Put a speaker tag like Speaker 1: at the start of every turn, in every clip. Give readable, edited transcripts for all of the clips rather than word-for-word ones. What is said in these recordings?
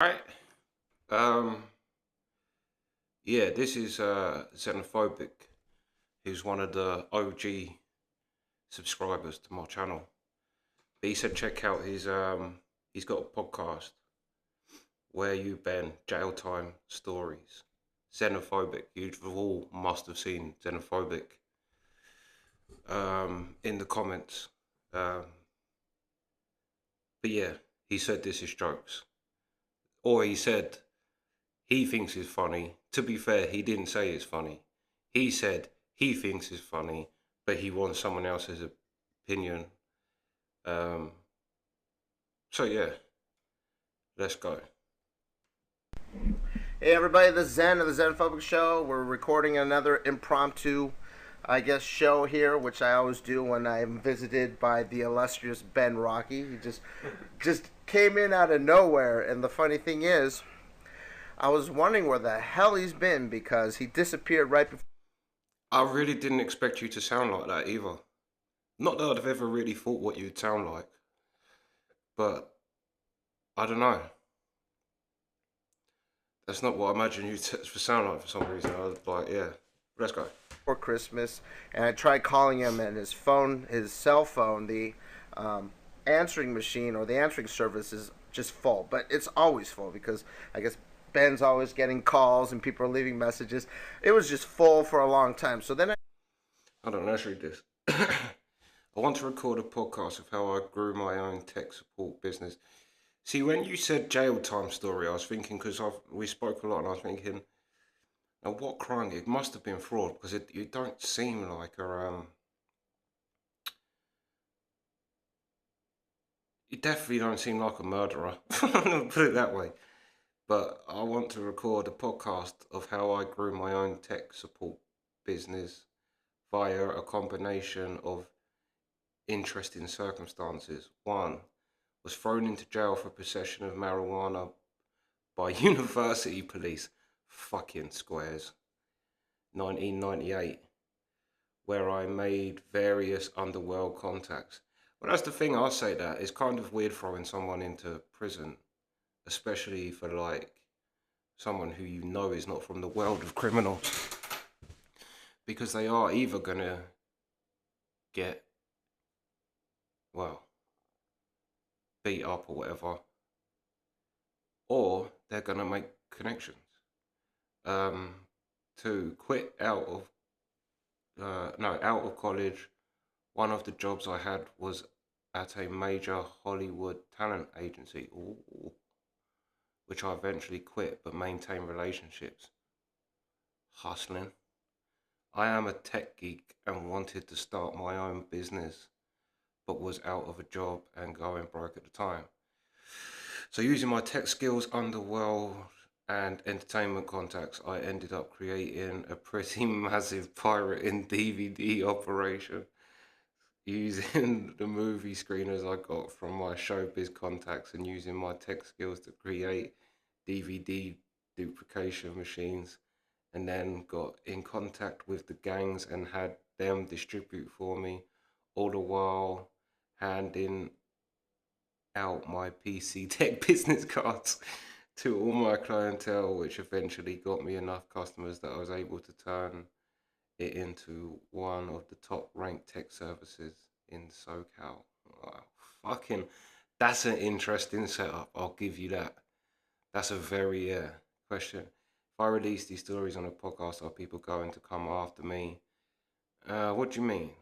Speaker 1: Right. Um, yeah, this is Zenophobic, who's one of the OG subscribers to my channel. But he said check out he's got a podcast, Where You Been, Jailtime Stories. Zenophobic. You all must have seen Zenophobic in the comments. Um, but yeah, he said this is jokes. Or he said he thinks it's funny. To be fair, he didn't say it's funny. He said he thinks it's funny, but he wants someone else's opinion. Um, so yeah, let's go.
Speaker 2: Hey everybody, this is Zen of the Zenophobic Show. We're recording another impromptu, show here, which I always do when I'm visited by the illustrious Ben Rocky. He just came in out of nowhere, and the funny thing is, I was wondering where the hell he's been because he disappeared right before.
Speaker 1: I really didn't expect you to sound like that either. Not that I've ever really thought what you'd sound like, but I don't know. That's not what I imagine you to sound like for some reason. I was like, yeah, let's go.
Speaker 2: Christmas, and I tried calling him, and his phone, his cell phone, the answering machine or the answering service is just full. But it's always full because I guess Ben's always getting calls and people are leaving messages. It was just full for a long time. So then
Speaker 1: I don't know, let's read this. I want to record a podcast of how I grew my own tech support business. See, when you said jail time story, I was thinking because we spoke a lot, and I was thinking, now what crime? It must have been fraud because you don't seem like a you definitely don't seem like a murderer. Put it that way. But I want to record a podcast of how I grew my own tech support business via a combination of interesting circumstances. One, was thrown into jail for possession of marijuana by university police. Fucking squares. 1998, where I made various underworld contacts. Well, that's the thing, I'll say that. It's kind of weird throwing someone into prison, especially for like someone who you know is not from the world of criminals, because they are either gonna get, well, beat up or whatever, or they're gonna make connections. Um, to quit out of no, out of college, one of the jobs I had was at a major Hollywood talent agency, ooh, which I eventually quit but maintained relationships. Hustling. I am a tech geek and wanted to start my own business, but was out of a job and going broke at the time. So using my tech skills, underworld, and entertainment contacts, I ended up creating a pretty massive pirating DVD operation using the movie screeners I got from my showbiz contacts and using my tech skills to create DVD duplication machines, and then got in contact with the gangs and had them distribute for me, all the while handing out my PC Tech business cards to all my clientele, which eventually got me enough customers that I was able to turn it into one of the top ranked tech services in SoCal. Wow, fucking, that's an interesting setup. I'll give you that. That's a very question. If I release these stories on a podcast, are people going to come after me? What do you mean?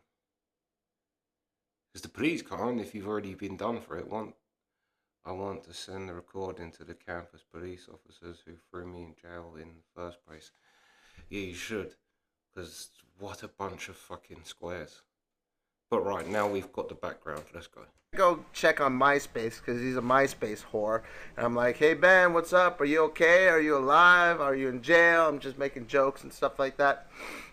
Speaker 1: Because the police can't if you've already been done for it. I want to send the recording to the campus police officers who threw me in jail in the first place. Yeah, you should. Because what a bunch of fucking squares. But right, now we've got the background. Let's go.
Speaker 2: go check on MySpace because he's a MySpace whore. And I'm like, hey Ben, what's up? Are you okay? Are you alive? Are you in jail? I'm just making jokes and stuff like that.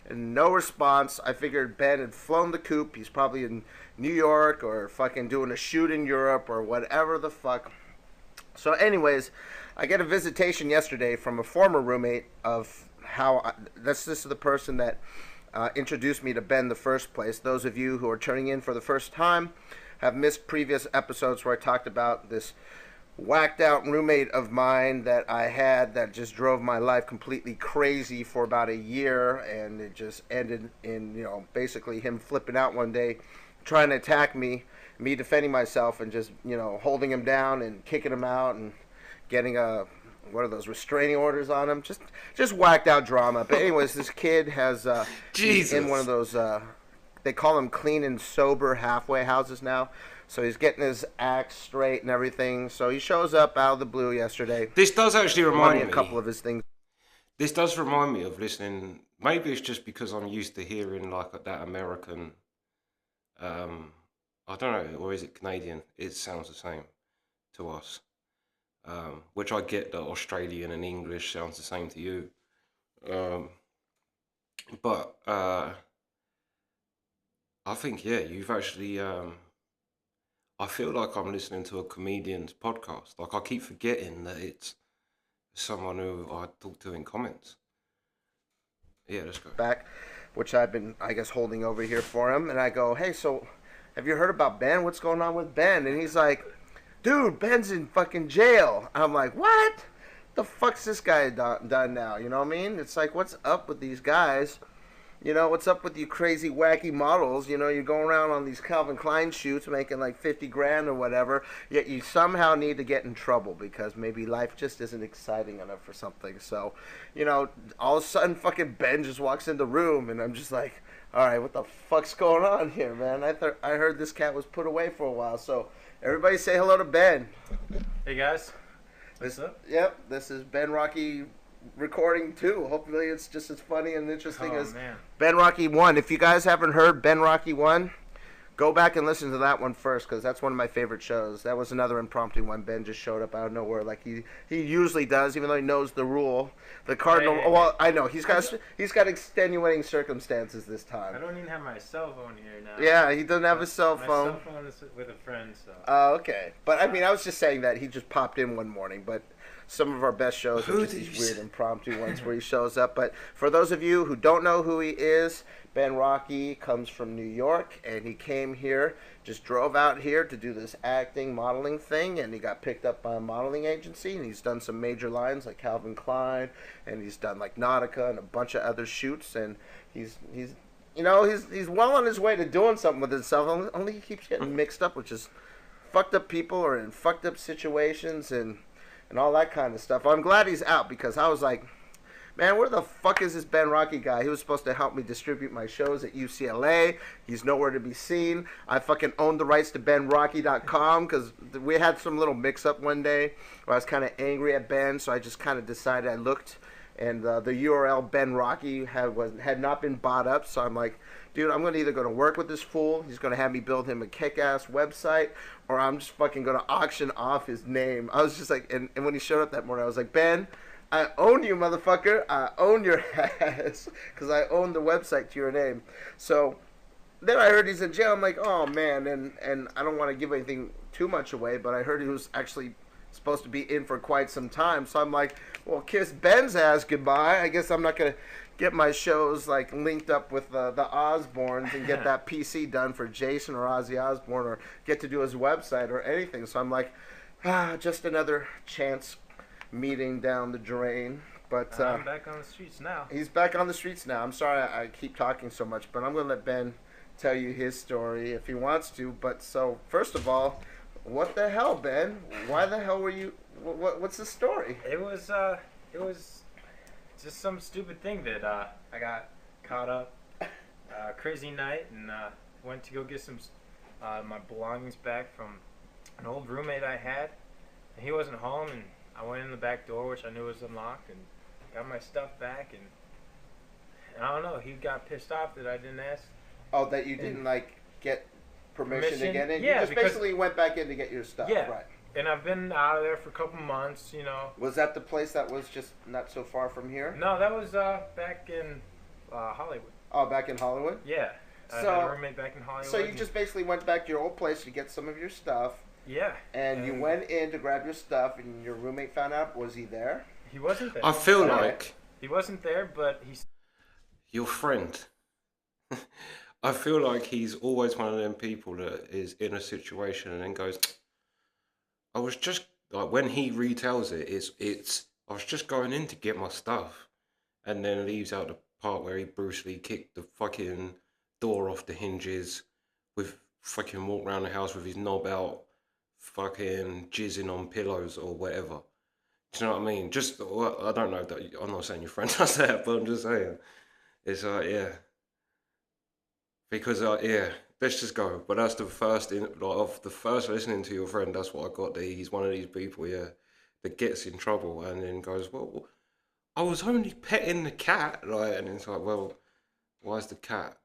Speaker 2: And no response. I figured Ben had flown the coop. He's probably in New York or fucking doing a shoot in Europe or whatever the fuck. So, anyways, I get a visitation yesterday from a former roommate of this is the person that introduced me to Ben in the first place. Those of you who are turning in for the first time have missed previous episodes where I talked about this whacked out roommate of mine that I had that just drove my life completely crazy for about a year, and it just ended in, basically him flipping out one day, trying to attack me defending myself, and just, holding him down and kicking him out and getting a what are those restraining orders on him? Just whacked out drama. But anyways, this kid has he's in one of
Speaker 1: Jesus.
Speaker 2: those they call them clean and sober halfway houses now. So he's getting his act straight and everything. So he shows up out of the blue yesterday.
Speaker 1: This does actually
Speaker 2: Money a
Speaker 1: remind
Speaker 2: couple
Speaker 1: me.
Speaker 2: of his things.
Speaker 1: This does remind me of listening. Maybe it's just because I'm used to hearing like that American. Um, I don't know, or is it Canadian? It sounds the same to us. Which I get that Australian and English sounds the same to you. Um, but I think yeah, you've actually. I feel like I'm listening to a comedian's podcast. Like I keep forgetting that it's someone who I talk to in comments. Yeah, let's go.
Speaker 2: Back, which I've been, I guess, holding over here for him. And I go, hey, so have you heard about Ben? What's going on with Ben? And he's like, dude, Ben's in fucking jail. I'm like, what? The fuck's this guy done now? You know what I mean? It's like, what's up with these guys? What's up with you crazy, wacky models? You're going around on these Calvin Klein shoots making like 50 grand or whatever, yet you somehow need to get in trouble because maybe life just isn't exciting enough for something. So, all of a sudden fucking Ben just walks in the room and I'm just like, all right, what the fuck's going on here, man? I heard this cat was put away for a while. So, everybody say hello to Ben.
Speaker 3: Hey guys, what's up?
Speaker 2: Yep, this is Ben Rocky recording too. Hopefully it's just as funny and interesting as
Speaker 3: Man.
Speaker 2: Ben Rocky 1. If you guys haven't heard Ben Rocky 1, go back and listen to that one first because that's one of my favorite shows. That was another impromptu one. Ben just showed up out of nowhere like he usually does, even though he knows the rule. The Cardinal.
Speaker 3: Hey.
Speaker 2: Well, I know he's got extenuating circumstances this time.
Speaker 3: I don't even have my cell phone here now.
Speaker 2: Yeah, he doesn't have his cell
Speaker 3: My
Speaker 2: phone.
Speaker 3: cell phone is with a friend, so.
Speaker 2: Oh, okay. But I mean, I was just saying that he just popped in one morning, but some of our best shows are
Speaker 1: Who
Speaker 2: just
Speaker 1: did
Speaker 2: these
Speaker 1: you
Speaker 2: weird
Speaker 1: say?
Speaker 2: impromptu ones where he shows up. But for those of you who don't know who he is, Ben Rocky comes from New York, and he came here, just drove out here to do this acting, modeling thing, and he got picked up by a modeling agency, and he's done some major lines like Calvin Klein, and he's done like Nautica and a bunch of other shoots, and he's he's well on his way to doing something with himself. Only he keeps getting mixed up with just fucked up people or in fucked up situations and all that kind of stuff. I'm glad he's out because I was like, man, where the fuck is this Ben Rocky guy? He was supposed to help me distribute my shows at UCLA. He's nowhere to be seen. I fucking owned the rights to BenRocky.com because we had some little mix-up one day where I was kind of angry at Ben, so I just kind of decided I looked, and the URL Ben Rocky had not been bought up, so I'm like, dude, I'm going to either go to work with this fool, he's going to have me build him a kick-ass website, or I'm just fucking going to auction off his name. I was just like, and when he showed up that morning, I was like, Ben, I own you, motherfucker. I own your ass because I own the website to your name. So then I heard he's in jail. I'm like, oh, man, and I don't want to give anything too much away, but I heard he was actually supposed to be in for quite some time. So I'm like, well, kiss Ben's ass goodbye. I guess I'm not going to get my shows like linked up with the Osbournes and get that PC done for Jason or Ozzy Osbourne or get to do his website or anything. So I'm like, just another chance meeting down the drain. But
Speaker 3: I'm back on the streets now.
Speaker 2: he's back on the streets now. I'm sorry I keep talking so much, but I'm going to let Ben tell you his story if he wants to. But so, first of all, what the hell, Ben? Why the hell were you... what's the story?
Speaker 3: It was just some stupid thing that I got caught up. Crazy night, and went to go get some my belongings back from an old roommate I had. And he wasn't home, and I went in the back door, which I knew was unlocked, and got my stuff back. And I don't know, he got pissed off that I didn't ask.
Speaker 2: Oh, that you didn't, like, get permission to get in?
Speaker 3: Yeah,
Speaker 2: you just
Speaker 3: because-
Speaker 2: basically went back in to get your stuff,
Speaker 3: Yeah.
Speaker 2: right?
Speaker 3: And I've been out of there for a couple months,
Speaker 2: Was that the place that was just not so far from here?
Speaker 3: No, that was back in Hollywood.
Speaker 2: Oh, back in Hollywood?
Speaker 3: Yeah. I
Speaker 2: So-
Speaker 3: had a roommate back in Hollywood.
Speaker 2: So you just basically went back to your old place to get some of your stuff,
Speaker 3: Yeah.
Speaker 2: and you went in to grab your stuff, and your roommate found out. Was he there?
Speaker 3: He wasn't there.
Speaker 1: I feel
Speaker 2: Okay.
Speaker 1: like
Speaker 3: He wasn't there, but he's...
Speaker 1: your friend. I feel like he's always one of them people that is in a situation and then goes, I was just like when he retells it, it's I was just going in to get my stuff, and then leaves out the part where he Bruce Lee kicked the fucking door off the hinges, with fucking walk around the house with his knob out, fucking jizzing on pillows or whatever. Do you know what I mean? Just well, I don't know that I'm not saying your friend does that, but I'm just saying it's like yeah, because yeah, let's just go. But that's the first of the first listening to your friend. That's what I got. There, he's one of these people, yeah, that gets in trouble and then goes, well, I was only petting the cat, right? And it's like, well, why is the cat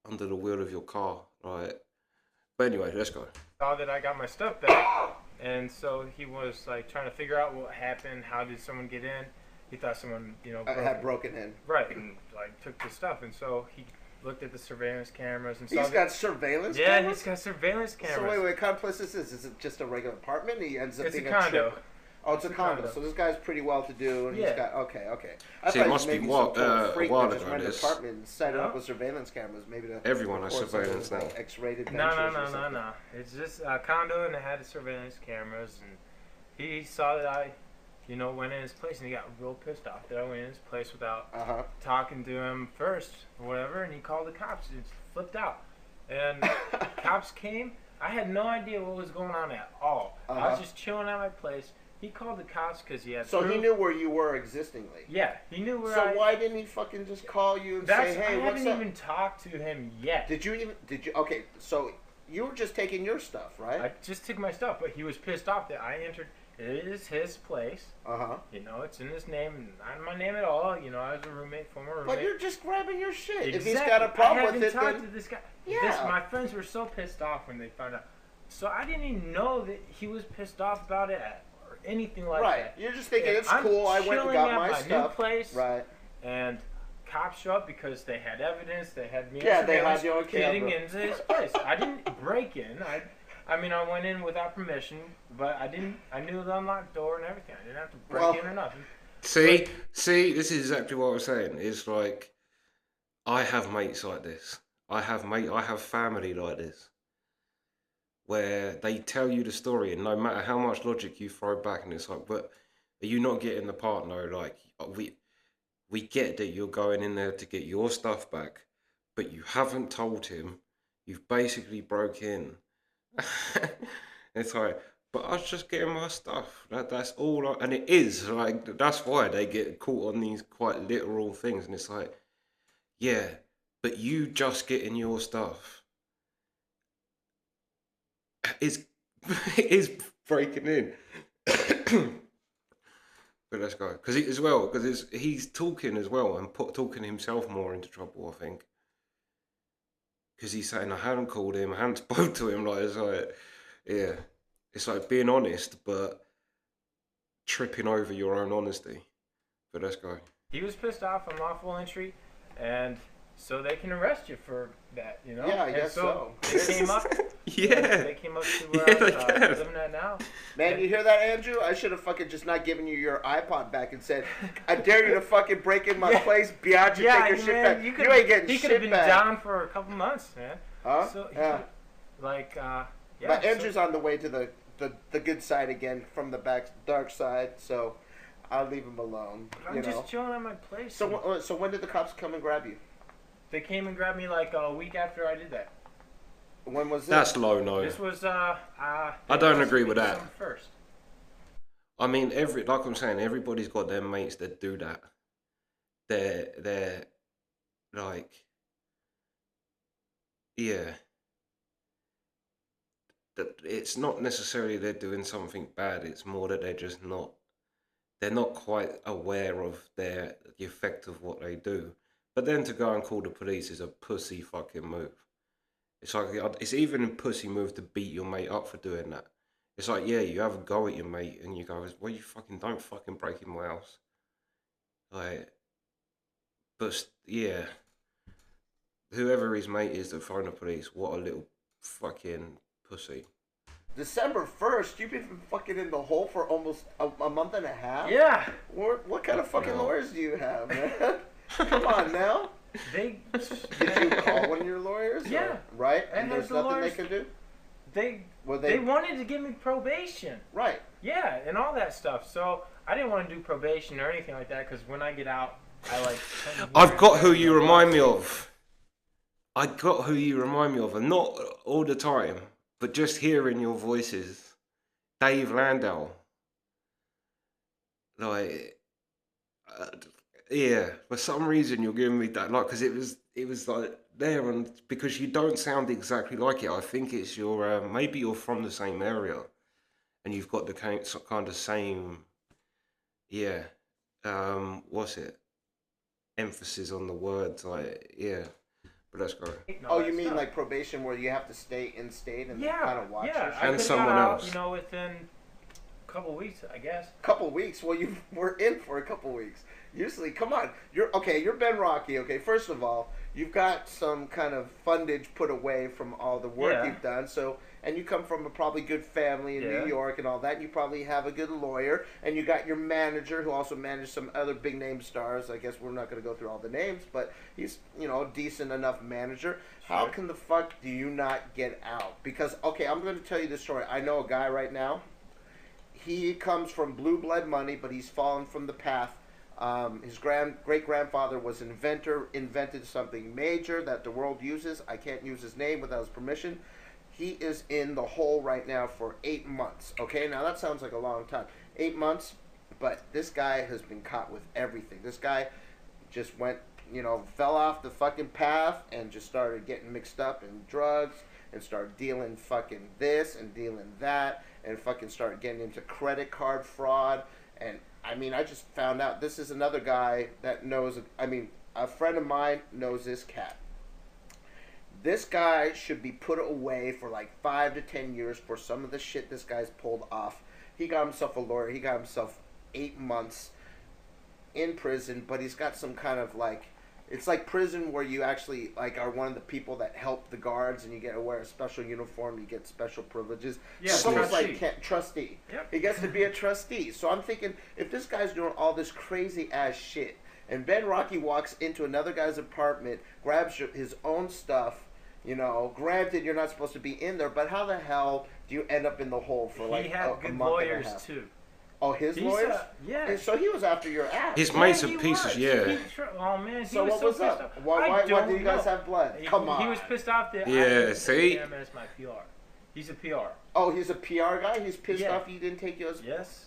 Speaker 1: under the wheel of your car, right? But anyway, let's go.
Speaker 3: Saw that I got my stuff back, and so he was like trying to figure out what happened. How did someone get in? He thought someone,
Speaker 2: had broken in.
Speaker 3: Right, and like took the stuff, and so he looked at the surveillance cameras and saw.
Speaker 2: He's got surveillance
Speaker 3: yeah,
Speaker 2: cameras?
Speaker 3: he's got surveillance cameras.
Speaker 2: So wait, what kind of place this is? Is it just a regular apartment? He ends up
Speaker 3: It's
Speaker 2: being
Speaker 3: a condo.
Speaker 2: trip. Oh, it's a condo. So this guy's pretty well to do, and
Speaker 3: Yeah.
Speaker 2: he's got okay. I
Speaker 1: See, it
Speaker 2: thought
Speaker 1: must
Speaker 2: he was
Speaker 1: be
Speaker 2: maybe some kind of freak
Speaker 1: while
Speaker 2: that just
Speaker 1: ago,
Speaker 2: rented an
Speaker 1: this.
Speaker 2: apartment and set it up
Speaker 3: No.
Speaker 2: with surveillance cameras, maybe to
Speaker 1: Everyone has
Speaker 2: record some of
Speaker 1: surveillance
Speaker 2: those,
Speaker 1: now.
Speaker 2: like, X-rated
Speaker 3: No.
Speaker 2: ventures or something.
Speaker 3: It's just a condo, and it had surveillance cameras, and he saw that I, went in his place, and he got real pissed off that I went in his place without talking to him first or whatever, and he called the cops. He flipped out, and cops came. I had no idea what was going on at all. I was just chilling at my place. He called the cops because he had.
Speaker 2: So
Speaker 3: proof.
Speaker 2: he knew where you were existingly.
Speaker 3: Yeah, he knew where.
Speaker 2: So why didn't he fucking just call you and
Speaker 3: That's,
Speaker 2: say, "Hey,
Speaker 3: I
Speaker 2: what's
Speaker 3: haven't
Speaker 2: up?"
Speaker 3: even talked to him yet.
Speaker 2: Did you? Okay, so you were just taking your stuff, right?
Speaker 3: I just took my stuff, but he was pissed off that I entered. It is his place. It's in his name, and not in my name at all. I was a roommate, former roommate.
Speaker 2: But you're just grabbing your shit.
Speaker 3: Exactly.
Speaker 2: If he's got a problem with it,
Speaker 3: I haven't talked
Speaker 2: then
Speaker 3: to this guy.
Speaker 2: yeah.
Speaker 3: My friends were so pissed off when they found out. So I didn't even know that he was pissed off about it or anything like that.
Speaker 2: Right. You're just thinking
Speaker 3: And
Speaker 2: it's
Speaker 3: I'm
Speaker 2: cool. I went and
Speaker 3: chilling
Speaker 2: got
Speaker 3: at
Speaker 2: my
Speaker 3: my
Speaker 2: stuff.
Speaker 3: new place.
Speaker 2: Right.
Speaker 3: And cops show up because they had evidence. They had me.
Speaker 2: Yeah, they had
Speaker 3: surveillance
Speaker 2: you on
Speaker 3: getting
Speaker 2: camera.
Speaker 3: into his place. I didn't break in. I went in without permission, but I knew the unlocked door and everything. I didn't have to break in or nothing.
Speaker 1: See, this is exactly what I was saying. It's like, I have mates like this. I have family like this, where they tell you the story, and no matter how much logic you throw back, and it's like, but are you not getting the part? No, like we get that you're going in there to get your stuff back, but you haven't told him. You've basically broke in. It's like, but I was just getting my stuff. That's all, and it is like that's why they get caught on these quite literal things, and it's like, yeah, but you just getting your stuff is is breaking in. But let's go because he's talking as well and talking himself more into trouble, I think. Because he's saying I hadn't called him, I hadn't spoken to him. Like it's like, yeah, it's like being honest, but tripping over your own honesty. But let's go.
Speaker 3: He was pissed off, unlawful entry, and so they can arrest you for that,
Speaker 2: Yeah, I guess so.
Speaker 3: They came up.
Speaker 1: Yeah.
Speaker 3: They came up to where I was living at now.
Speaker 2: Man, you hear that, Andrew? I should have fucking just not given you your iPod back and said, I dare you to fucking break in my place, Biatch, and take your shit back. You ain't getting
Speaker 3: he
Speaker 2: shit
Speaker 3: could have been
Speaker 2: back.
Speaker 3: down for a couple months, man.
Speaker 2: Huh?
Speaker 3: So
Speaker 2: yeah. But Andrew's on the way to the good side again from the dark side, so I'll leave him alone.
Speaker 3: I'm just chilling at my place.
Speaker 2: So when did the cops come and grab you?
Speaker 3: They came and grabbed me like a week after I did that.
Speaker 2: When was this?
Speaker 1: That's low, no.
Speaker 3: This was
Speaker 1: I don't agree with that.
Speaker 3: First.
Speaker 1: I mean, like I'm saying, everybody's got their mates that do that. They're like, yeah. It's not necessarily they're doing something bad. It's more that they're not quite aware of the effect of what they do. But then to go and call the police is a pussy fucking move. It's like, it's even a pussy move to beat your mate up for doing that. It's like, yeah, you have a go at your mate and you go, well, you fucking don't fucking break in my house. Like, but yeah, whoever his mate is that phoned the police, what a little fucking pussy.
Speaker 2: December 1st, you've been fucking in the hole for almost a month and a half?
Speaker 3: Yeah.
Speaker 2: What kind of fucking lawyers do you have, man? Come on now.
Speaker 3: Did
Speaker 2: you call one of your lawyers?
Speaker 3: Yeah.
Speaker 2: Or, right? And there's
Speaker 3: the
Speaker 2: nothing
Speaker 3: lawyers,
Speaker 2: they can do?
Speaker 3: They wanted to give me probation.
Speaker 2: Right.
Speaker 3: Yeah, and all that stuff. So I didn't want to do probation or anything like that because when I get out, I like.
Speaker 1: I've got who you remind me of. I got who you remind me of, and not all the time, but just hearing your voices. Dave Landau. Like, uh, yeah, for some reason you're giving me that, like, because it was like there, and because you don't sound exactly like it, I think it's your, maybe you're from the same area, and you've got the kind of same, yeah, what's it? Emphasis on the words, like, yeah, but let's go.
Speaker 2: Oh, you mean like probation where you have to stay in state and kind of watch your shit?
Speaker 3: I
Speaker 1: And
Speaker 3: could've
Speaker 1: someone
Speaker 3: got out,
Speaker 1: else.
Speaker 3: you know, within a couple weeks, I guess.
Speaker 2: Couple weeks. Well, you were in for a couple weeks. Usually, come on. You're Ben Rocky. Okay, first of all, you've got some kind of fundage put away from all the work you've done. So, and you come from a probably good family in New York and all that. You probably have a good lawyer, and you got your manager who also managed some other big name stars. I guess we're not going to go through all the names, but he's a decent enough manager. How can the fuck do you not get out? Because okay, I'm going to tell you this story. I know a guy right now. He comes from blue blood money, but he's fallen from the path. His great grandfather was an inventor, invented something major that the world uses. I can't use his name without his permission. He is in the hole right now for 8 months. Okay, now that sounds like a long time. 8 months, but this guy has been caught with everything. This guy just went, fell off the fucking path and just started getting mixed up in drugs and started dealing fucking this and dealing that and fucking started getting into credit card fraud. And I mean, I just found out this is another guy that knows, a friend of mine knows this cat. This guy should be put away for like 5 to 10 years for some of the shit this guy's pulled off. He got himself a lawyer. He got himself 8 months in prison, but he's got some kind of like, it's like prison where you actually like are one of the people that help the guards and you get to wear a special uniform, you get special privileges.
Speaker 3: Yeah,
Speaker 2: it's almost
Speaker 3: trustee.
Speaker 2: like trustee.
Speaker 3: Yep.
Speaker 2: He gets to be a trustee. So I'm thinking, if this guy's doing all this crazy ass shit, and Ben Rocky walks into another guy's apartment, grabs his own stuff, granted you're not supposed to be in there, but how the hell do you end up in the hole for like
Speaker 3: he had
Speaker 2: a
Speaker 3: good
Speaker 2: month
Speaker 3: lawyers
Speaker 2: and a half?
Speaker 3: too.
Speaker 2: Oh, his lawyers?
Speaker 3: Yeah.
Speaker 2: So he was after your ass.
Speaker 1: His
Speaker 3: Yeah,
Speaker 1: mate's a
Speaker 3: he
Speaker 1: piece of,
Speaker 3: was.
Speaker 1: yeah.
Speaker 3: Oh man, he
Speaker 2: So
Speaker 3: was
Speaker 2: what
Speaker 3: so
Speaker 2: was
Speaker 3: pissed
Speaker 2: up?
Speaker 3: off.
Speaker 2: Why
Speaker 3: I don't
Speaker 2: did you guys
Speaker 3: know.
Speaker 2: have blood? Come on.
Speaker 3: He was pissed off that
Speaker 1: Yeah,
Speaker 3: I didn't
Speaker 1: see?
Speaker 3: take him as my PR. He's a PR.
Speaker 2: Oh, he's a PR guy? He's pissed
Speaker 3: Yeah.
Speaker 2: off you didn't take yours?
Speaker 3: Yes.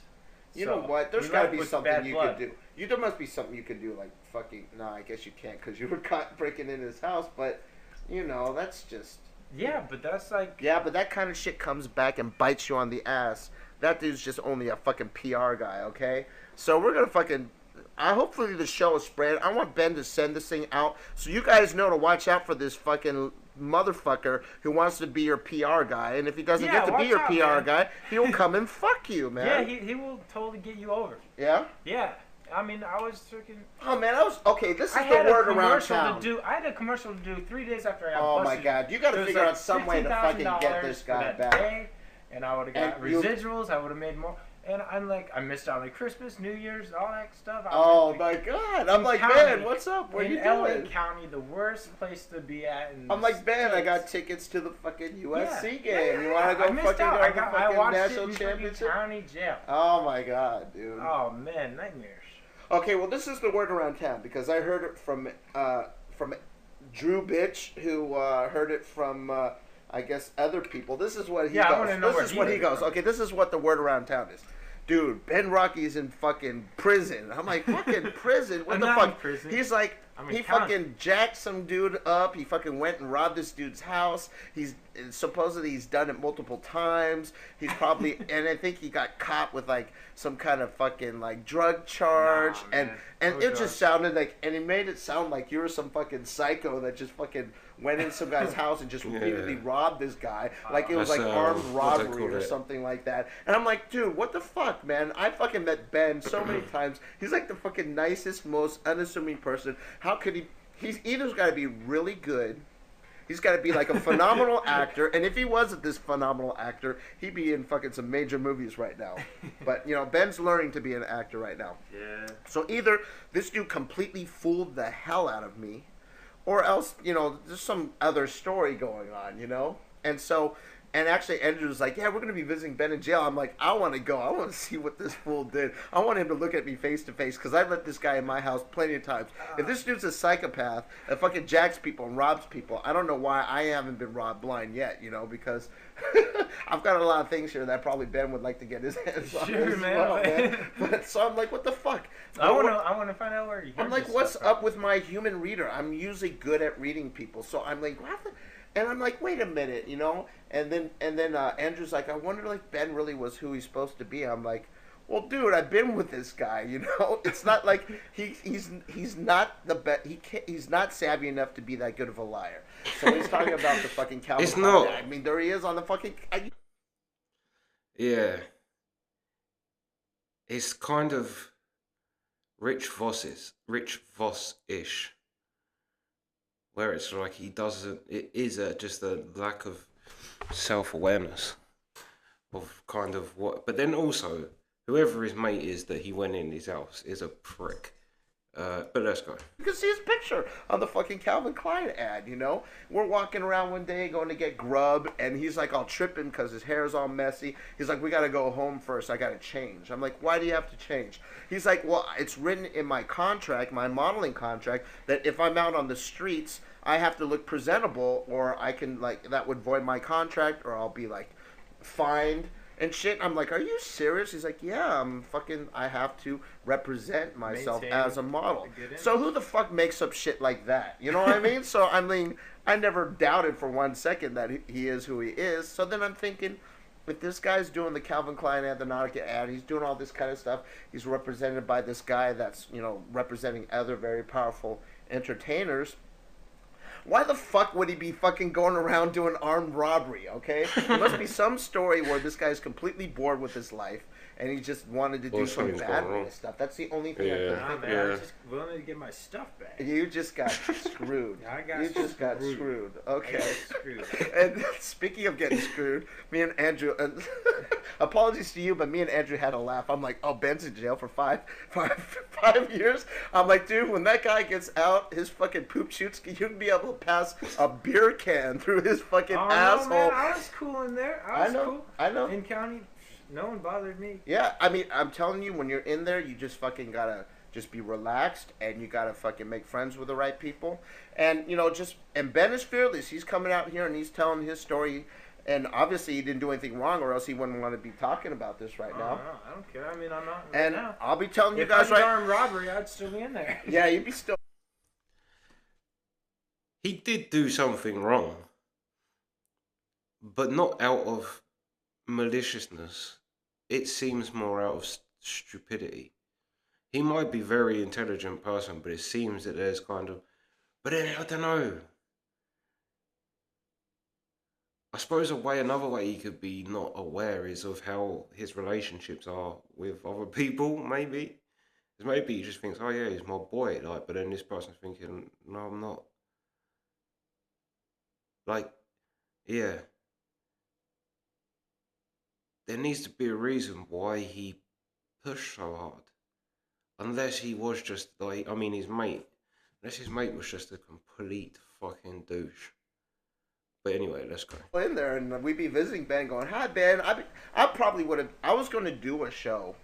Speaker 2: You
Speaker 3: So,
Speaker 2: know what? There's
Speaker 3: we
Speaker 2: got to
Speaker 3: left
Speaker 2: be
Speaker 3: with
Speaker 2: something
Speaker 3: bad
Speaker 2: you
Speaker 3: blood.
Speaker 2: could do. There must be something you could do, like fucking... No, I guess you can't because you were caught breaking into his house, but, that's just...
Speaker 3: Yeah, but that's like.
Speaker 2: Yeah, but that kind of shit comes back and bites you on the ass. That dude's just only a fucking PR guy, okay? So we're gonna fucking... hopefully the show is spread. I want Ben to send this thing out so you guys know to watch out for this fucking motherfucker who wants to be your PR guy. And if he doesn't get to be your
Speaker 3: watch
Speaker 2: PR
Speaker 3: out, man.
Speaker 2: guy, he'll come and fuck you,
Speaker 3: Yeah,
Speaker 2: man.
Speaker 3: he will totally get you over.
Speaker 2: Yeah?
Speaker 3: Yeah. I mean, I was freaking.
Speaker 2: Oh, man, okay, this is
Speaker 3: I
Speaker 2: the
Speaker 3: had a
Speaker 2: word around
Speaker 3: commercial
Speaker 2: town.
Speaker 3: to do. I had a commercial to do 3 days after I got
Speaker 2: Oh, my
Speaker 3: busted.
Speaker 2: God. You got to
Speaker 3: It was
Speaker 2: figure
Speaker 3: like
Speaker 2: out some way to fucking get this
Speaker 3: $15,000
Speaker 2: guy
Speaker 3: for that
Speaker 2: back.
Speaker 3: day, and I would have got
Speaker 2: And you-
Speaker 3: residuals. I would have made more. And I'm like, I missed out on Christmas, New Year's, all that stuff.
Speaker 2: Oh, my God. I'm like,
Speaker 3: County.
Speaker 2: Ben, what's up? What are
Speaker 3: in
Speaker 2: you
Speaker 3: LA
Speaker 2: doing?
Speaker 3: County, the worst place to be at. In
Speaker 2: I'm like, Ben, I
Speaker 3: States.
Speaker 2: got tickets to the fucking USC game.
Speaker 3: Yeah,
Speaker 2: You want to
Speaker 3: I
Speaker 2: go
Speaker 3: missed
Speaker 2: fucking
Speaker 3: out.
Speaker 2: go to the
Speaker 3: I
Speaker 2: fucking
Speaker 3: watched
Speaker 2: national
Speaker 3: it in
Speaker 2: championship?
Speaker 3: county jail.
Speaker 2: Oh, my God, dude.
Speaker 3: Oh man, nightmares.
Speaker 2: Okay, well, this is the word around town because I heard it from Drew Bitch, who heard it from I guess other people. This is what he
Speaker 3: Yeah, I
Speaker 2: goes.
Speaker 3: wanna know
Speaker 2: This
Speaker 3: where
Speaker 2: is
Speaker 3: he
Speaker 2: what he
Speaker 3: heard it
Speaker 2: goes.
Speaker 3: from.
Speaker 2: Okay, this is what the word around town is. Dude, Ben Rocky's in fucking prison. I'm like, fucking prison? What
Speaker 3: I'm
Speaker 2: the
Speaker 3: not
Speaker 2: fuck?
Speaker 3: in prison.
Speaker 2: He's like,
Speaker 3: I'm in
Speaker 2: he
Speaker 3: county.
Speaker 2: fucking jacked some dude up. He fucking went and robbed this dude's house. He's supposedly he's done it multiple times. He's probably and I think he got caught with like some kind of fucking like drug charge
Speaker 3: Nah,
Speaker 2: and
Speaker 3: man.
Speaker 2: and
Speaker 3: No
Speaker 2: it
Speaker 3: drugs.
Speaker 2: just sounded like and he made it sound like you were some fucking psycho that just fucking went in some guy's house and just repeatedly robbed this guy like it was
Speaker 1: That's,
Speaker 2: like armed
Speaker 1: what they
Speaker 2: robbery
Speaker 1: call
Speaker 2: or
Speaker 1: it.
Speaker 2: something like that. And I'm like, dude, what the fuck, man? I fucking met Ben so many times. He's like the fucking nicest, most unassuming person. How could he? He's either's got to be really good. He's got to be like a phenomenal actor, and if he wasn't this phenomenal actor, he'd be in fucking some major movies right now. But Ben's learning to be an actor right now.
Speaker 3: Yeah.
Speaker 2: So either this dude completely fooled the hell out of me, or else there's some other story going on, And so And actually, Andrew was like, "Yeah, we're gonna be visiting Ben in jail." I'm like, "I want to go. I want to see what this fool did. I want him to look at me face to face because I've let this guy in my house plenty of times. If this dude's a psychopath that fucking jacks people and robs people, I don't know why I haven't been robbed blind yet. You know, because I've got a lot of things here that probably Ben would like to get his hands on.
Speaker 3: Sure,
Speaker 2: as
Speaker 3: man.
Speaker 2: well, man. But so I'm like, what the fuck?
Speaker 3: I wanna find out where you.
Speaker 2: I'm like, what's up with my human reader? I'm usually good at reading people, so I'm like, what the? And I'm like, wait a minute, you know? And then Andrew's like, I wonder like Ben really was who he's supposed to be. I'm like, well, dude, I've been with this guy, you know. It's not like he's not the he's not savvy enough to be that good of a liar. So he's talking about the fucking Calvin.
Speaker 1: It's not.
Speaker 2: I mean, there he is on the fucking.
Speaker 1: Yeah. It's kind of Rich Voss-ish. Where it's like he doesn't, it is just a lack of self-awareness of kind of what, but then also, whoever his mate is that he went in his house is a prick. But let's go.
Speaker 2: You can see his picture on the fucking Calvin Klein ad, you know? We're walking around one day going to get grub, and he's like all tripping because his hair's all messy. He's like, we got to go home first. I got to change. I'm like, why do you have to change? He's like, well, it's written in my contract, my modeling contract, that if I'm out on the streets, I have to look presentable, or I can, like, that would void my contract, or I'll be, like, fined and shit. I'm like, are you serious? He's like, yeah, I have to represent myself as a model. So who the fuck makes up shit like that? You know what I mean? So, I mean, I never doubted for 1 second that he is who he is. So then I'm thinking, if this guy's doing the Calvin Klein ad, the Nautica ad, he's doing all this kind of stuff, he's represented by this guy that's, you know, representing other very powerful entertainers. Why the fuck would he be fucking going around doing armed robbery, okay? There must be some story where this guy's completely bored with his life and he just wanted to do some bad stuff. That's the only thing I can think of.
Speaker 3: I just wanted to get my stuff back.
Speaker 2: You just got screwed.
Speaker 3: You just got screwed.
Speaker 2: Okay. And speaking of getting screwed, me and Andrew, apologies to you, but me and Andrew had a laugh. I'm like, oh, Ben's in jail for five years? I'm like, dude, when that guy gets out, his fucking poop shoots, you can be able to pass a beer can through his fucking asshole.
Speaker 3: No, man, I was cool in there. I
Speaker 2: know.
Speaker 3: In county, no one bothered me.
Speaker 2: Yeah, I mean, I'm telling you, when you're in there, you just fucking gotta just be relaxed, and you gotta fucking make friends with the right people. And, you know, and Ben is fearless. He's coming out here and he's telling his story. And obviously he didn't do anything wrong, or else he wouldn't want to be talking about this right now.
Speaker 3: No, I don't care. I mean, I'm not
Speaker 2: and
Speaker 3: now.
Speaker 2: I'll be telling you
Speaker 3: if
Speaker 2: guys
Speaker 3: I did armed robbery, I'd still be in there.
Speaker 2: Yeah, you'd be still.
Speaker 1: He did do something wrong, but not out of maliciousness. It seems more out of stupidity. He might be a very intelligent person, but it seems that there's kind of... But then, I don't know. I suppose another way he could be not aware is of how his relationships are with other people, maybe. Because maybe he just thinks, oh yeah, he's my boy, like, but then this person's thinking, no, I'm not. Like, yeah. There needs to be a reason why he pushed so hard. Unless he was just, like, I mean, unless his mate was just a complete fucking douche. But anyway, let's go.
Speaker 2: In there, and we'd be visiting Ben, going, "Hi, Ben." I probably would have. I was going to do a show,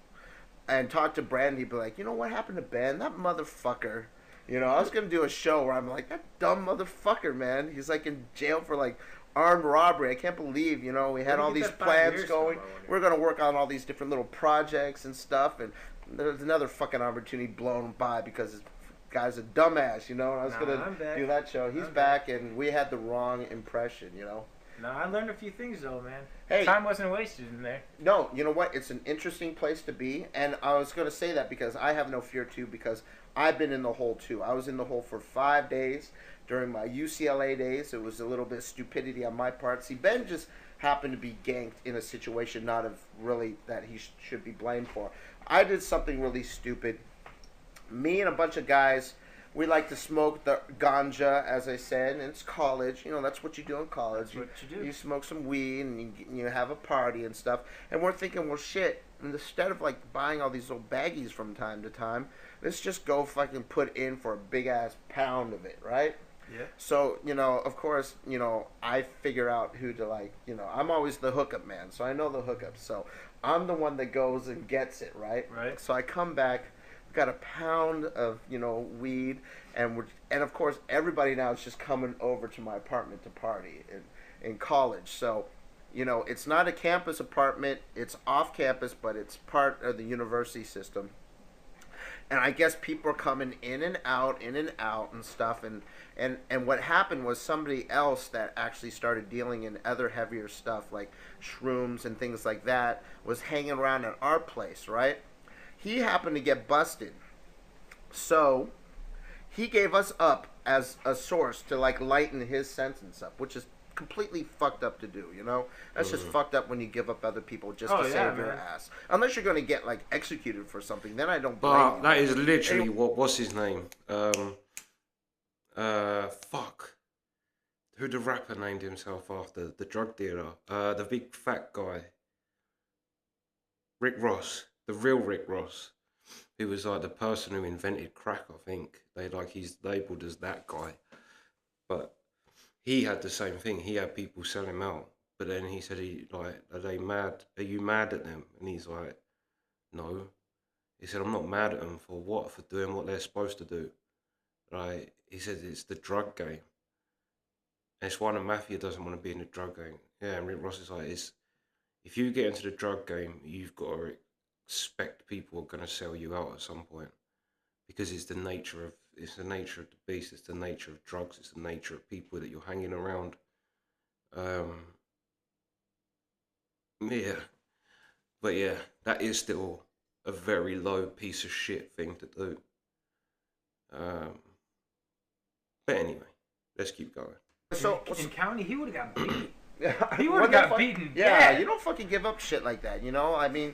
Speaker 2: and talk to Brandon. He'd be like, "You know what happened to Ben? That motherfucker." You know, I was going to do a show where I'm like, "That dumb motherfucker, man. He's like in jail for like armed robbery. I can't believe, you know, we had all these plans going. We're going to work on all these different little projects and stuff, and there's another fucking opportunity blown by because this guy's a dumbass, you know, and I was going to do that show. He's back, and we had the wrong impression, you know.
Speaker 3: No, I learned a few things, though, man.
Speaker 2: Hey,
Speaker 3: time wasn't wasted in there.
Speaker 2: No, you know what? It's an interesting place to be, and I was going to say that because I have no fear, too, because I've been in the hole, too. I was in the hole for 5 days during my UCLA days. It was a little bit of stupidity on my part. See, Ben just happened to be ganked in a situation not of really that he should be blamed for. I did something really stupid. Me and a bunch of guys, we like to smoke the ganja, as I said, and it's college. You know, that's what you do in college.
Speaker 3: That's what you do.
Speaker 2: You smoke some weed and you have a party and stuff. And we're thinking, well, shit, instead of like buying all these little baggies from time to time, let's just go fucking put in for a big-ass pound of it, right?
Speaker 3: Yeah.
Speaker 2: So, of course, I figure out who to like, I'm always the hookup man. So I know the hookup. So I'm the one that goes and gets it, right?
Speaker 3: Right.
Speaker 2: So I come back, got a pound of, weed, and of course everybody now is just coming over to my apartment to party in college. So, it's not a campus apartment, it's off campus, but it's part of the university system. And I guess people are coming in and out and stuff. And what happened was somebody else that actually started dealing in other heavier stuff like shrooms and things like that was hanging around at our place, right? He happened to get busted. So he gave us up as a source to like lighten his sentence up, which is completely fucked up to do, That's just fucked up when you give up other people just to save your ass. Unless you're going to get like executed for something, then I don't blame you.
Speaker 1: But that is literally what's his name? Fuck. Who the rapper named himself after? The drug dealer. The big fat guy. Rick Ross. The real Rick Ross. Who was like the person who invented crack, I think. He's labelled as that guy. But he had the same thing. He had people sell him out. But then he said, are they mad? Are you mad at them? And he's like, no. He said, I'm not mad at them for what? For doing what they're supposed to do. Right? He said, it's the drug game. And it's why the mafia doesn't want to be in the drug game. Yeah, and Rick Ross is like, if you get into the drug game, you've got to expect people are going to sell you out at some point. Because it's the nature of the beast, it's the nature of drugs, it's the nature of people that you're hanging around. Yeah. But yeah, that is still a very low piece of shit thing to do. But anyway, let's keep going.
Speaker 2: So
Speaker 3: in county, he would have got beaten.
Speaker 2: He
Speaker 3: would have got beaten.
Speaker 2: Yeah, you don't fucking give up shit like that, I mean,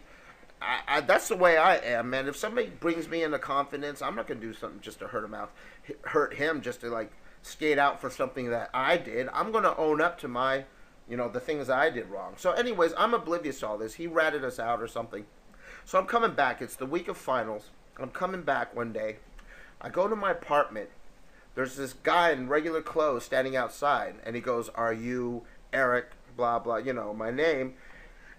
Speaker 2: I that's the way I am, man. If somebody brings me into confidence, I'm not gonna do something just to hurt him just to like skate out for something that I did. I'm gonna own up to my, the things I did wrong. So, anyways, I'm oblivious to all this. He ratted us out or something. So I'm coming back. It's the week of finals. I'm coming back one day. I go to my apartment. There's this guy in regular clothes standing outside, and he goes, "Are you Eric?" Blah blah. My name.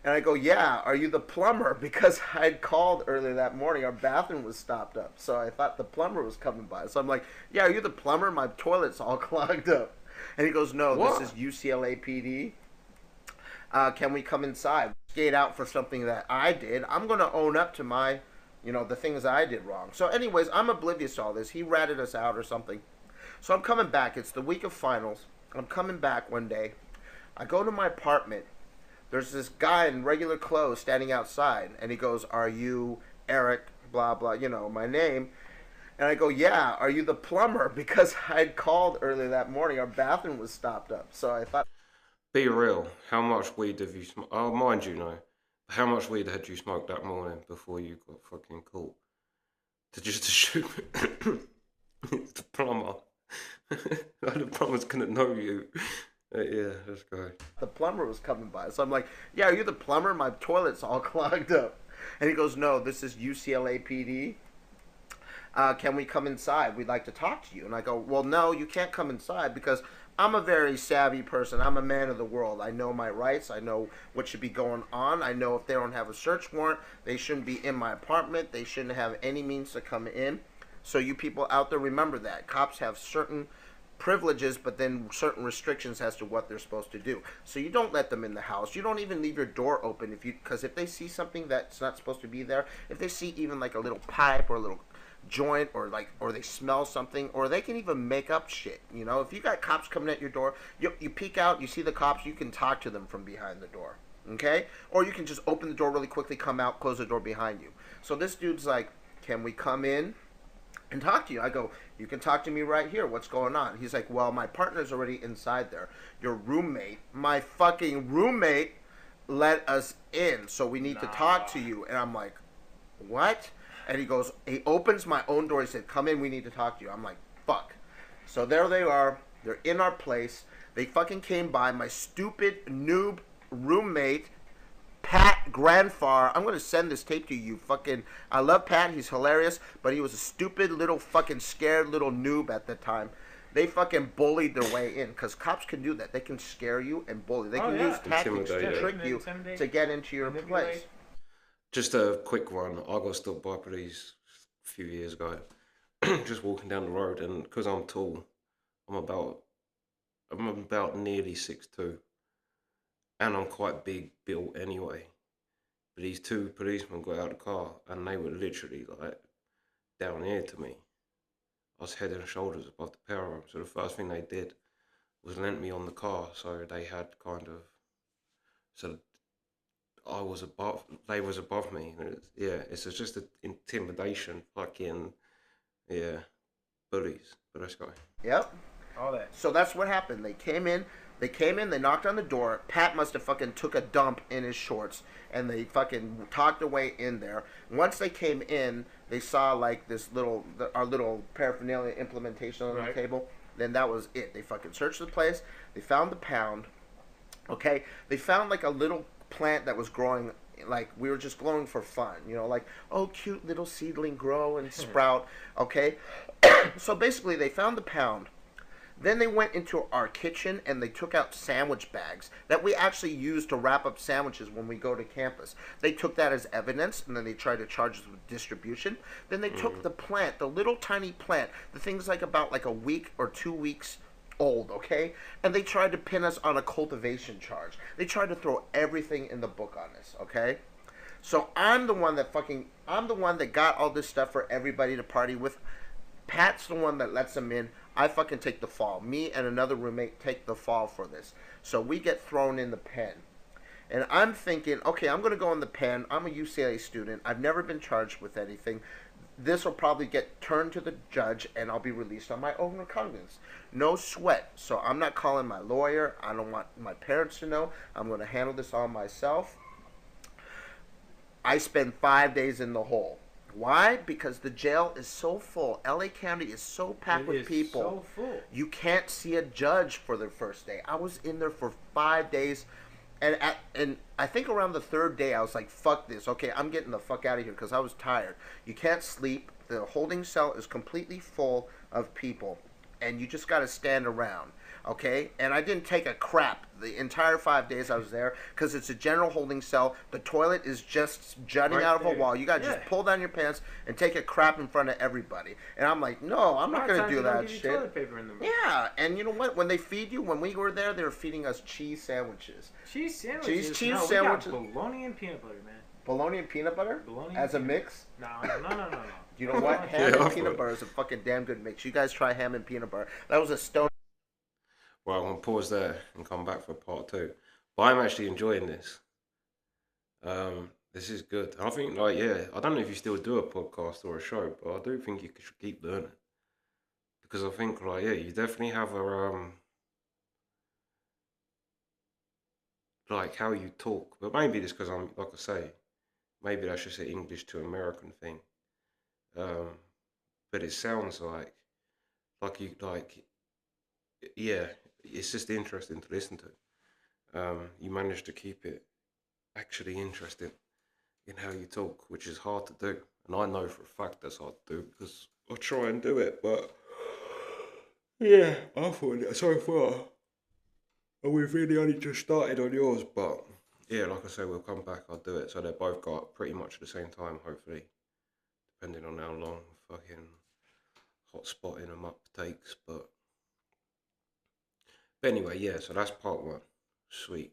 Speaker 2: And I go, "Yeah, are you the plumber?" Because I'd called earlier that morning. Our bathroom was stopped up. So I thought the plumber was coming by. So I'm like, "Yeah, are you the plumber? My toilet's all clogged up." And he goes, "No,
Speaker 1: What?
Speaker 2: This is UCLA PD. Can we come inside? Skate out for something that I did. I'm going to own up to my, the things I did wrong." So anyways, I'm oblivious to all this. He ratted us out or something. So I'm coming back. It's the week of finals. I'm coming back one day. I go to my apartment. There's this guy in regular clothes standing outside, and he goes, "Are you Eric?" Blah blah. My name. And I go, "Yeah, are you the plumber?" Because I'd called earlier that morning. Our bathroom was stopped up. So I thought,
Speaker 1: Be real. How much weed have you smoked? Oh, mind you, no. How much weed had you smoked that morning before you got fucking caught? To shoot the plumber. The plumber's gonna know you. Yeah, let's go.
Speaker 2: the plumber was coming by. So I'm like, "Yeah, are you the plumber? My toilet's all clogged up." And he goes, "No, this is UCLA PD. Can we come inside? We'd like to talk to you." And I go, "Well, no, you can't come inside because I'm a very savvy person. I'm a man of the world. I know my rights. I know what should be going on. I know if they don't have a search warrant, they shouldn't be in my apartment. They shouldn't have any means to come in. So you people out there, remember that. Cops have certain privileges, but then certain restrictions as to what they're supposed to do. So you don't let them in the house. You don't even leave your door open because if they see something that's not supposed to be there, if they see even like a little pipe or a little joint or they smell something, or they can even make up shit. If you got cops coming at your door, you peek out, you see the cops, you can talk to them from behind the door. Okay? Or you can just open the door really quickly, come out, close the door behind you. So this dude's like, "Can we come in and talk to you?" I go, "You can talk to me right here. What's going on?" He's like, "Well, my partner's already inside there. Your roommate, my fucking roommate, let us in, so we need to talk to you." And I'm like, "What?" And he opens my own door. He said, "Come in, we need to talk to you." I'm like, fuck. So there they are. They're in our place. They fucking came by. My stupid noob roommate, Pat Grandfar. I'm going to send this tape to you. Fucking, I love Pat. He's hilarious. But he was a stupid little fucking scared little noob at the time. They fucking bullied their way in because cops can do that. They can scare you and bully. They
Speaker 3: Oh
Speaker 2: can use
Speaker 3: yeah.
Speaker 2: tactics to
Speaker 1: Intimidate you.
Speaker 2: trick you
Speaker 3: Intimidate,
Speaker 2: to get into your
Speaker 3: manipulate.
Speaker 2: place.
Speaker 1: Just a quick one. I got stopped by police a few years ago. Just walking down the road, and because I'm tall, I'm about I'm about nearly 6'2", and I'm quite big built anyway. But these two policemen got out of the car, and they were literally like down here to me. I was head and shoulders above the pair of them. So the first thing they did was lent me on the car, so they had kind of so I was above, they was above me. And it's just an intimidation, fucking yeah, bullies. But let's go.
Speaker 2: Yep.
Speaker 3: All that.
Speaker 2: So that's what happened. They came in. They knocked on the door. Pat must have fucking took a dump in his shorts, and they fucking talked their way in there. Once they came in, they saw like our little paraphernalia implementation on the table. Then that was it. They fucking searched the place. They found the pound. Okay, they found like a little plant that was growing. Like we were just growing for fun, like oh cute little seedling grow and sprout. Okay, so basically they found the pound. Then they went into our kitchen and they took out sandwich bags that we actually use to wrap up sandwiches when we go to campus. They took that as evidence, and then they tried to charge us with distribution. Then they took the plant, the little tiny plant, the thing's like about like a week or 2 weeks old, okay? And they tried to pin us on a cultivation charge. They tried to throw everything in the book on us, okay? So I'm the one that got all this stuff for everybody to party with. Pat's the one that lets them in. I fucking take the fall. Me and another roommate take the fall for this. So we get thrown in the pen. And I'm thinking, okay, I'm going to go in the pen. I'm a UCLA student. I've never been charged with anything. This will probably get turned to the judge and I'll be released on my own recognizance. No sweat. So I'm not calling my lawyer. I don't want my parents to know. I'm going to handle this all myself. I spend 5 days in the hole. Why? Because the jail is so full. LA County is so packed with people.
Speaker 3: So full.
Speaker 2: You can't see a judge for their first day. I was in there for 5 days, and I think around the third day I was like, "Fuck this! Okay, I'm getting the fuck out of here," because I was tired. You can't sleep. The holding cell is completely full of people, and you just got to stand around. Okay, and I didn't take a crap the entire 5 days I was there because it's a general holding cell. The toilet is just jutting out of a wall. You gotta just pull down your pants and take a crap in front of everybody. And I'm like, no, I'm not gonna do that shit.
Speaker 3: Toilet paper in the room.
Speaker 2: Yeah, and you know what? When they feed you, when we were there, they were feeding us cheese sandwiches.
Speaker 3: Cheese sandwiches.
Speaker 2: Cheese
Speaker 3: no,
Speaker 2: sandwiches.
Speaker 3: We got bologna and peanut butter, man.
Speaker 2: Bologna and peanut butter
Speaker 3: Bologna
Speaker 2: as a
Speaker 3: and
Speaker 2: mix.
Speaker 3: No.
Speaker 2: You know what? Ham and peanut butter is a fucking damn good mix. You guys try ham and peanut butter. That was a stone.
Speaker 1: Well, I'm gonna pause there and come back for part two. But I'm actually enjoying this. This is good. I think, like, yeah, I don't know if you still do a podcast or a show, but I do think you should keep doing it because I think, like, yeah, you definitely have a like how you talk. But maybe it's because I'm, like I say, maybe that's just an English to American thing. But it sounds like you like, yeah, it's just interesting to listen to. You managed to keep it actually interesting in how you talk, which is hard to do. And I know for a fact that's hard to do because I try and do it, but yeah, I thought it so far. And we've really only just started on yours, but yeah, like I say, we'll come back, I'll do it. So they both got pretty much at the same time, hopefully, depending on how long fucking hot spotting them up takes. But anyway, yeah, so that's part one. Sweet.